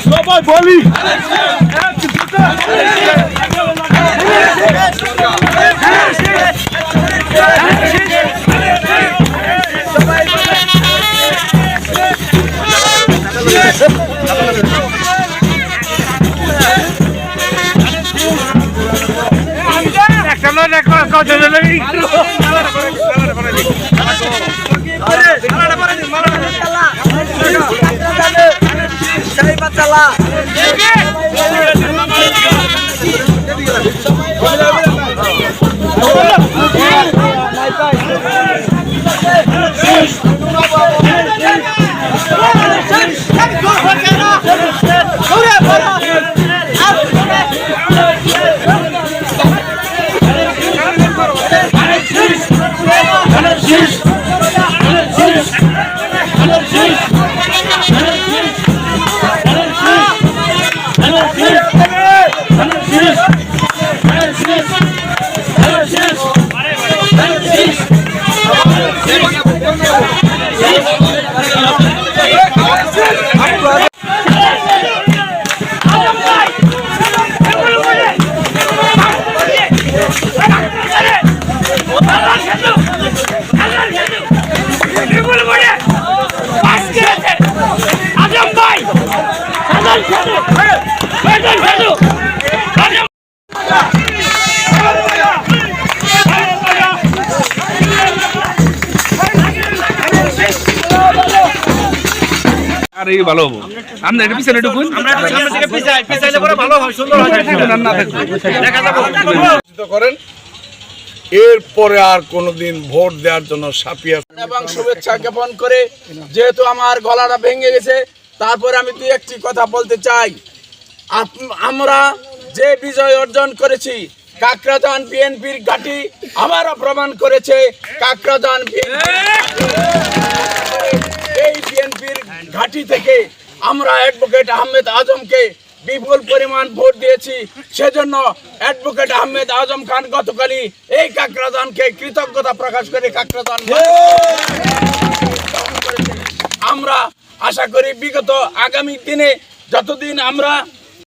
সবাই বলি আর এই ভালো হবো আমরা এটা পিছনে ঢুকুন আমরা সামনে থেকে পিছাইলে পরে ভালো হয় সুন্দর হয় না দেখা যাবে করেন এরপরে আর কোনোদিন ভোট দেওয়ার জন্য সাপিয়া এবং শুভেচ্ছা জ্ঞাপন করে যেহেতু আমার গলাটা ভেঙে গেছে তারপরে আমি দুই একটি কথা বলতে চাই আমরা যে বিজয় অর্জন করেছি কাকরাজান বিএনপির ঘাঁটি আবারও প্রমাণ করেছে কাকরাজান এই বিএনপির ঘাঁটি থেকে আমরা অ্যাডভোকেট আহমেদ আজমকে বিপুল পরিমাণ ভোট দিয়েছি সেজন্য অ্যাডভোকেট আহমেদ আজম খান গতকালই এই কাকরাজানকে কৃতজ্ঞতা প্রকাশ করে কাকরাজান আমরা আশা করি বিগত আগামী দিনে যতদিন আমরা